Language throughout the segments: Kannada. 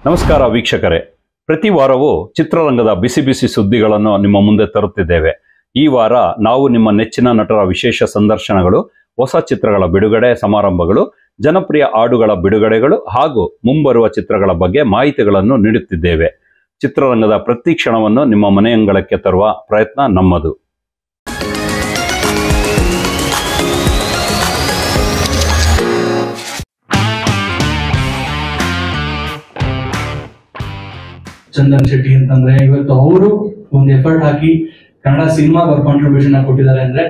ನಮಸ್ಕಾರ ವೀಕ್ಷಕರೇ, ಪ್ರತಿ ವಾರವೂ ಚಿತ್ರರಂಗದ ಬಿಸಿ ಬಿಸಿ ಸುದ್ದಿಗಳನ್ನು ನಿಮ್ಮ ಮುಂದೆ ತರುತ್ತಿದ್ದೇವೆ. ಈ ವಾರ ನಾವು ನಿಮ್ಮ ನೆಚ್ಚಿನ ನಟರ ವಿಶೇಷ ಸಂದರ್ಶನಗಳು, ಹೊಸ ಚಿತ್ರಗಳ ಬಿಡುಗಡೆ ಸಮಾರಂಭಗಳು, ಜನಪ್ರಿಯ ಹಾಡುಗಳ ಬಿಡುಗಡೆಗಳು ಹಾಗೂ ಮುಂಬರುವ ಚಿತ್ರಗಳ ಬಗ್ಗೆ ಮಾಹಿತಿಗಳನ್ನು ನೀಡುತ್ತಿದ್ದೇವೆ. ಚಿತ್ರರಂಗದ ಪ್ರತಿ ಕ್ಷಣವನ್ನು ನಿಮ್ಮ ಮನೆಯಂಗಳಕ್ಕೆ ತರುವ ಪ್ರಯತ್ನ ನಮ್ಮದು. ಚಂದನ್ ಶೆಟ್ಟಿ ಅಂತಂದ್ರೆ ಇವತ್ತು ಅವರು ಒಂದು ಎಫರ್ಟ್ ಹಾಕಿ ಕನ್ನಡ ಸಿನಿಮಾಗೆ ಅವ್ರ ಕಾಂಟ್ರಿಬ್ಯೂಷನ್ ಕೊಟ್ಟಿದ್ದಾರೆ ಅಂದ್ರೆ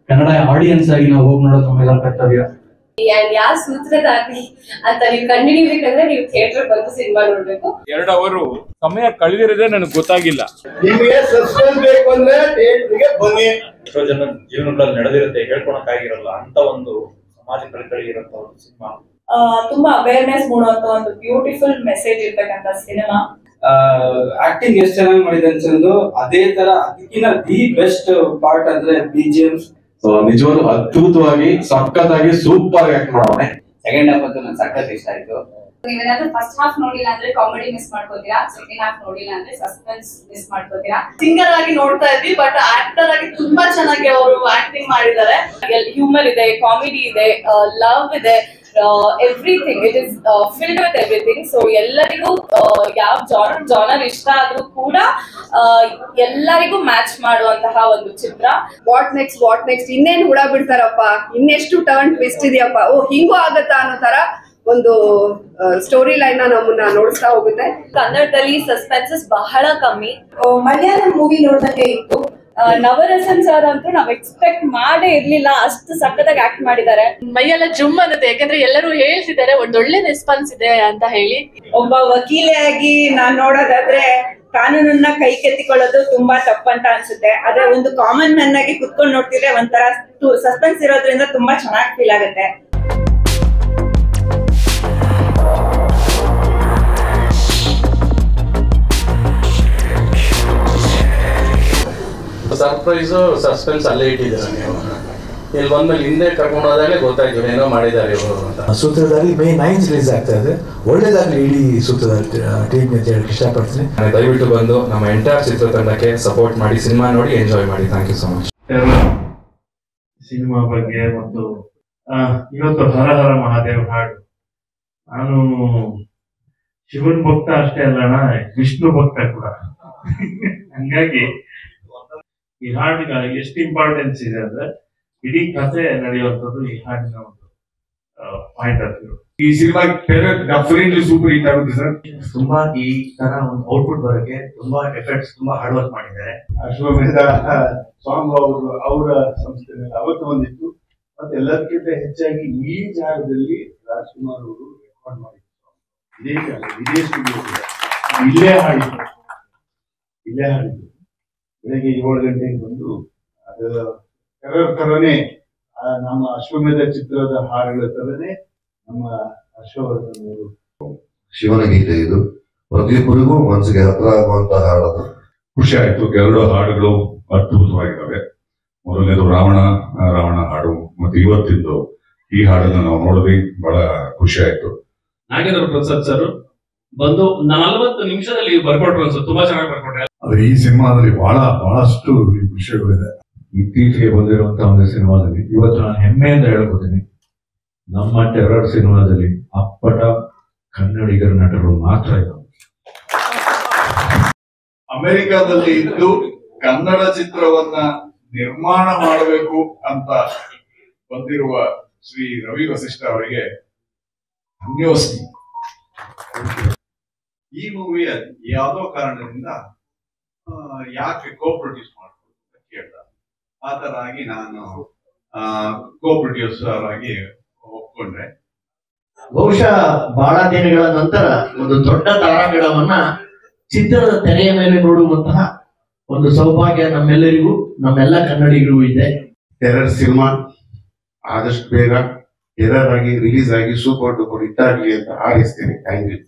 ಕನ್ನಡ ಆಡಿಯನ್ಸ್ ಆಗಿ ನಾವು ಹೋಗಿ ನೋಡೋದು ನಮ್ಮೆಲ್ಲರ ಕರ್ತವ್ಯ. ಯಾವ ಸೂತ್ರಧಾರಿ ಅಂತ ನೀವು ಕಂಡುಹಿಡಿಯಬೇಕಂದ್ರೆ ನೀವು ಥಿಯೇಟರ್ ಬಂದು ಸಿನಿಮಾ ನೋಡ್ಬೇಕು. 2 ಅವರು ಸಮಯ ಕಳೆದಿರೋದೇ ನನಗೆ ಗೊತ್ತಾಗಿಲ್ಲ. ನಿಮಗೆ ಸಸ್ಪೆನ್ಸ್ ಬೇಕು ಅಂದ್ರೆ ಥಿಯೇಟರ್ಗೆ ಬನ್ನಿ. ಎಷ್ಟೋ ಜನ ಜೀವನಗಳಲ್ಲಿ ನಡೆದಿರುತ್ತೆ, ಹೇಳ್ಕೊಳಕ್ ಆಗಿರಲ್ಲ ಅಂತ ಒಂದು ಸಮಾಜ ಕಳಕಳಿ ಇರುವಂತ ಒಂದು ಸಿನಿಮಾ. ತುಂಬಾ ಅವೇರ್ನೆಸ್ ಮೂಡುವಂತ ಒಂದು ಬ್ಯೂಟಿಫುಲ್ ಮೆಸೇಜ್ ಇರ್ತಕ್ಕಂಥ ಸಿನಿಮಾ. ಆಕ್ಟಿಂಗ್ ಎಷ್ಟು ಚೆನ್ನಾಗಿ ಮಾಡಿದೆ ಅನ್ಸಂದು, ಅದೇ ತರ ಅದಕ್ಕಿಂತ ದಿ ಬೆಸ್ಟ್ ಪಾರ್ಟ್ ಅಂದ್ರೆ BGMs. ನಿಜವಾಗ್ಲೂ ಅದ್ಭುತವಾಗಿ ಸಖತ್ತಾಗಿ ಸೂಪರ್ ಆಕ್ಟ್ ಮಾಡೋನೆ. ಸೆಕೆಂಡ್ ಹಾಫ್ ಅಂತೂ ನಂಗೆ ಸಖತ್ ಇಷ್ಟ ಆಯ್ತು. ನೀವೇನಾದ್ರೂ ಫಸ್ಟ್ ಹಾಫ್ ನೋಡಿಲ್ಲ ಅಂದ್ರೆ ಕಾಮಿಡಿ ಮಿಸ್ ಮಾಡ್ಕೋತೀರಾ, ಸೆಕೆಂಡ್ ಹಾಫ್ ನೋಡಿಲ್ಲ ಅಂದ್ರೆ ಸಸ್ಪೆನ್ಸ್ ಮಿಸ್ ಮಾಡ್ಕೋತೀರಾ. ಸಿಂಗರ್ ಆಗಿ ನೋಡ್ತಾ ಇದ್ವಿ, ಬಟ್ ಆಕ್ಟರ್ ಆಗಿ ತುಂಬಾ ಚೆನ್ನಾಗಿ ಅವರು ಆಕ್ಟಿಂಗ್ ಮಾಡಿದ್ದಾರೆ. ಹ್ಯೂಮರ್ ಇದೆ, ಕಾಮಿಡಿ ಇದೆ, ಲವ್ ಇದೆ, everything. It is filled with everything. So ಎಲ್ಲರಿಗೂ ಯಾವ ಜಾನರ್ ಇಷ್ಟ ಆದ್ರೂ ಕೂಡ ಎಲ್ಲರಿಗೂ ಮ್ಯಾಚ್ ಮಾಡುವಂತಹ ಒಂದು ಚಿತ್ರ. ವಾಟ್ ನೆಕ್ಸ್ಟ್ ಇನ್ನೇನ್ ಹುಡ ಬಿಡ್ತಾರಪ್ಪ, ಇನ್ನೆಷ್ಟು ಟರ್ನ್ ಟ್ವಿಸ್ಟ್ ಇದೆಯಪ್ಪ, ಓ ಹಿಂಗೂ ಆಗತ್ತಾ ಅನ್ನೋ ತರ ಒಂದು ಸ್ಟೋರಿ ಲೈನ್ ನಮ್ಮನ್ನ ನೋಡಿಸ್ತಾ ಹೋಗುತ್ತೆ. ಕನ್ನಡದಲ್ಲಿ ಸಸ್ಪೆನ್ಸಸ್ ಬಹಳ ಕಮ್ಮಿ. ಮಲಯಾಳಂ ಮೂವಿ ನೋಡ್ದಂಗೆ ಇತ್ತು. ನವರಸನ್ ಸರ್ ಅಂತೂ ನಾವ್ ಎಕ್ಸ್ಪೆಕ್ಟ್ ಮಾಡೇ ಇರ್ಲಿಲ್ಲ, ಅಷ್ಟು ಸಖತ್ತಾಗಿ ಆಕ್ಟ್ ಮಾಡಿದ್ದಾರೆ. ಮೈಯೆಲ್ಲ ಜುಮ್ ಅನ್ನುತ್ತೆ, ಯಾಕಂದ್ರೆ ಎಲ್ಲರೂ ಹೇಳ್ತಿದ್ದಾರೆ ಒಂದೊಳ್ಳೆ ರೆಸ್ಪಾನ್ಸ್ ಇದೆ ಅಂತ ಹೇಳಿ. ಒಬ್ಬ ವಕೀಲೆಯಾಗಿ ನಾನ್ ನೋಡೋದಾದ್ರೆ ಕಾನೂನನ್ನ ಕೈ ಕೆತ್ತಿಕೊಳ್ಳೋದು ತುಂಬಾ ತಪ್ಪಂತ ಅನ್ಸುತ್ತೆ. ಆದ್ರೆ ಒಂದು ಕಾಮನ್ ಮ್ಯಾನ್ ಆಗಿ ಕುತ್ಕೊಂಡು ನೋಡ್ತಿದ್ರೆ ಒಂಥರ ಸಸ್ಪೆನ್ಸ್ ಇರೋದ್ರಿಂದ ತುಂಬಾ ಚೆನ್ನಾಗಿ ಫೀಲ್ ಆಗುತ್ತೆ. ಸರ್ಪ್ರೈಸ್ ಸಸ್ಪೆನ್ಸ್ ಅಲ್ಲೇ ಇಟ್ಟಿದ್ದಾರೆ. ನೀವು ಇಲ್ಲಿ ಬಂದ್ಮೇಲೆ ಹಿಂದೆ ಕರ್ಕೊಂಡು ಹೋದಾಗಲೇ ಗೊತ್ತಾಯ್ತು ಏನೋ ಮಾಡಿದ್ದಾರೆ ಇವರು ಅಂತ. ಸೂತ್ರಧಾರಿ May 9 ರಿಲೀಸ್ ಆಗ್ತಾ ಇದೆ. ಒಳ್ಳೇದಾಗಲಿ ಇಡೀ ಸೂತ್ರಧಾರಿ ಟೀಮ್ ಅಂತ ಹೇಳಕ್ಕೆ ಇಷ್ಟಪಡ್ತೀನಿ. ದಯವಿಟ್ಟು ಬಂದು ನಮ್ಮ ಎಂಟೈರ್ ಚಿತ್ರತಂಡಕ್ಕೆ ಸಪೋರ್ಟ್ ಮಾಡಿ, ಸಿನಿಮಾ ನೋಡಿ ಎಂಜಾಯ್ ಮಾಡಿ. Thank you so much. Cinema ಬಗ್ಗೆ ಮತ್ತು ಇವತ್ತು ಹರ ಹರ ಮಹಾದೇವ್ ಹಾಡು, ನಾನು ಶಿವನ್ ಭಕ್ತ ಅಷ್ಟೇ ಅಲ್ಲಣ್ಣ, ವಿಷ್ಣು ಭಕ್ತ ಕೂಡ. ಹಂಗಾಗಿ ಈ ಹಾಡಿನ ಎಷ್ಟು ಇಂಪಾರ್ಟೆನ್ಸ್ ಇದೆ ಅಂದ್ರೆ ಇಡೀ ಕಥೆ ನಡೆಯುವಂಥದ್ದು ಈ ಹಾಡಿನ ಒಂದು ಪಾಯಿಂಟ್ ಆಫ್ ವ್ಯೂ. ಈ ಸಿನಿಮಾ ಡೆಫಿನೆಟ್ಲಿ ಸೂಪರ್ ಹಿಟ್ ಆಗುತ್ತೆ ಸರ್. ತುಂಬಾ ಈ ತರ ಒಂದು ಔಟ್ಪುಟ್ ಬರೋಕ್ಕೆ ತುಂಬಾ ಎಫರ್ಟ್ಸ್, ತುಂಬಾ ಹಾರ್ಡ್ ವರ್ಕ್ ಮಾಡಿದ್ದಾರೆ. ಅಶ್ವಮೇಧ ಸಾಂಗ್ ಅವರ ಸಂಸ್ಥೆಯಲ್ಲಿ ಅವತ್ತು ಬಂದಿತ್ತು. ಮತ್ತೆ ಎಲ್ಲದಕ್ಕಿಂತ ಹೆಚ್ಚಾಗಿ ಈ ಜಾಗದಲ್ಲಿ ರಾಜ್ಕುಮಾರ್ ಅವರು ರೆಕಾರ್ಡ್ ಮಾಡಿದ್ರು. ಇದೇ ಸ್ಟುಡಿಯೋ ಇಲ್ಲೇ ಹಾಡಿದ್ರು. ಬೆಳಗ್ಗೆ 7 ಗಂಟೆಗೆ ಬಂದು ಅದರ ತರನೇ ನಮ್ಮ ಅಶ್ವಮೇಧ ಚಿತ್ರದ ಹಾಡುಗಳ ತರನೇ ನಮ್ಮ ಹರ್ಷವರ್ಧನ್ ಅವರು ಶಿವನ ಗೀತೆ ಇದು. ಪ್ರತಿಯೊಬ್ಬರಿಗೂ ಮನಸ್ಸಿಗೆ ಹತ್ರ ಆಗುವಂತ ಹಾಡದು. ಖುಷಿ ಆಯ್ತು. 2 ಹಾಡುಗಳು ಅದ್ಭುತವಾಗಿದ್ದಾವೆ. ಮೊದಲನೇದು ರಾವಣ ಹಾಡು, ಮತ್ತೆ ಇವತ್ತಿಂದು ಈ ಹಾಡನ್ನು ನಾವು ನೋಡಿದ್ವಿ, ಬಹಳ ಖುಷಿ ಆಯ್ತು. ನಾಗೇಂದ್ರ ಪ್ರಸಾದ್ ಸರ್ ಬಂದು 40 ನಿಮಿಷದಲ್ಲಿ ಬರ್ಕೊಟ್ರು ಅನ್ಸುತ್ತೆ. ತುಂಬಾ ಚೆನ್ನಾಗಿ ಬರ್ಕೊಟ್ರೆ. ಆದ್ರೆ ಈ ಸಿನಿಮಾದಲ್ಲಿ ಬಹಳಷ್ಟು ವಿಷಯಗಳಿದೆ. ಇತ್ತೀಚೆಗೆ ಬಂದಿರುವಂತಹ ಒಂದು ಸಿನಿಮಾದಲ್ಲಿ ಇವತ್ತು ನಾನು ಹೆಮ್ಮೆಯಿಂದ ಹೇಳ್ಕೊತೀನಿ, ನಮ್ಮ ಟೆರರ್ ಸಿನಿಮಾದಲ್ಲಿ ಅಪ್ಪಟ ಕನ್ನಡಿಗರ ನಟರು ಮಾತ್ರ ಇದ್ದಾರೆ. ಅಮೆರಿಕಾದಲ್ಲಿ ಇದ್ದು ಕನ್ನಡ ಚಿತ್ರವನ್ನ ನಿರ್ಮಾಣ ಮಾಡಬೇಕು ಅಂತ ಬಂದಿರುವ ಶ್ರೀ ರವಿ ವಸಿಷ್ಠ ಅವರಿಗೆ ಧನ್ಯೋಸ್ಮಿ. ಈ ಮೂವಿಯ ಯಾವುದೋ ಕಾರಣದಿಂದ ಯಾಕೆ ಕೋ ಪ್ರೊಡ್ಯೂಸ್ ಮಾಡ್ಬೋದು ಅಂತ ಕೇಳ್ದ. ಆ ತರ ಆಗಿ ನಾನು ಕೋ ಪ್ರೊಡ್ಯೂಸರ್ ಆಗಿ ಒಪ್ಕೊಂಡ್ರೆ. ಬಹುಶಃ ಬಹಳ ದಿನಗಳ ನಂತರ ಒಂದು ದೊಡ್ಡ ತಾರಾಗಣವನ್ನ ಚಿತ್ರದ ತೆರೆಯ ಮೇಲೆ ನೋಡುವಂತಹ ಒಂದು ಸೌಭಾಗ್ಯ ನಮ್ಮೆಲ್ಲರಿಗೂ, ನಮ್ಮೆಲ್ಲ ಕನ್ನಡಿಗರಿಗೂ ಇದೆ. ಟೆರರ್ ಸಿನಿಮಾ ಆದಷ್ಟು ಬೇಗ ಟೆರರ್ ಆಗಿ ರಿಲೀಸ್ ಆಗಿ ಸೂಪರ್ ಡೂಪರ್ ಹಿಟ್ ಆಗಲಿ ಅಂತ ಹಾರೈಸ್ತೇನೆ. Thank you.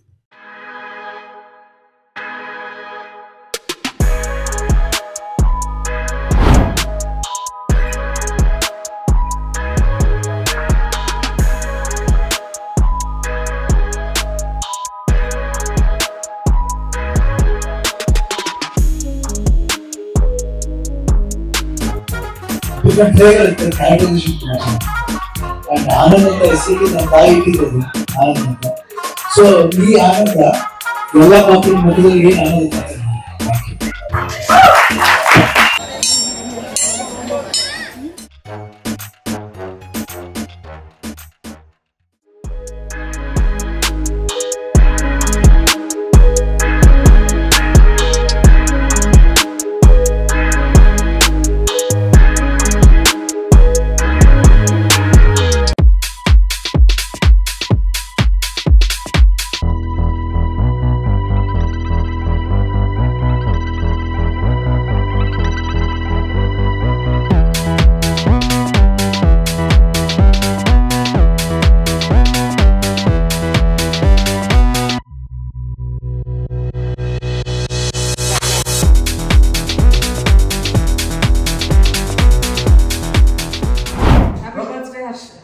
ಗಂಟೆ ಕ್ಯಾರೆಕ್ಟರ್ ಶಿಫ್ಟ್ ಅಂಡ್ ಆನಂದ್ ಅಂತ ಹೆಸರಿಗೆ ನನ್ನ ತಾಯಿ ಇಟ್ಟಿರೋದು ಆನಂದ್ ಅಂತ. ಸೊ ಈ ಆನಂದ ಎಲ್ಲ ಪಾತ್ರ ಮಧ್ಯದಲ್ಲಿ ಏನು ಆನಂದ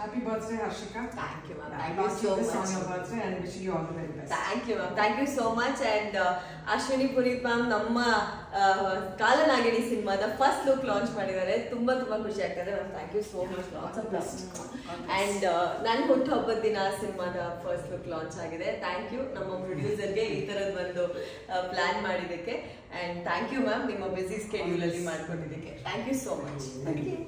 Happy birthday, Harshika. Thank you, ma'am. Thank you so much. On your birthday and wishing you all the very best. Thank you, ma'am. Thank you so much. And Ashwini Puneet ma'am, ನಮ್ಮ ಕಾಲನಾಗಿನಿ ಸಿನಿಮಾದ ಫಸ್ಟ್ ಲುಕ್ ಲಾಂಚ್ ಮಾಡಿದ್ದಾರೆ. ತುಂಬಾ ಖುಷಿ ಆಗ್ತದೆ ma'am. Thank you so much. Lots of love. And ನನ್ನ ಹುಟ್ಟುಹಬ್ಬದ ದಿನ ಸಿನಿಮಾದ ಫಸ್ಟ್ ಲುಕ್ ಲಾಂಚ್ ಆಗಿದೆ. ಥ್ಯಾಂಕ್ ಯು ನಮ್ಮ ಪ್ರೊಡ್ಯೂಸರ್ಗೆ ಈ ತರದ ಒಂದು ಪ್ಲಾನ್ ಮಾಡಿದ್ದಕ್ಕೆ. ಅಂಡ್ ಥ್ಯಾಂಕ್ ಯು ಮ್ಯಾಮ್, ನಿಮ್ಮ ಬಿಸಿ ಸ್ಕೆಡ್ಯೂಲ್ ಅಲ್ಲಿ ಮಾಡ್ಕೊಂಡಿದ್ದಕ್ಕೆ. Thank you so much. Thank you.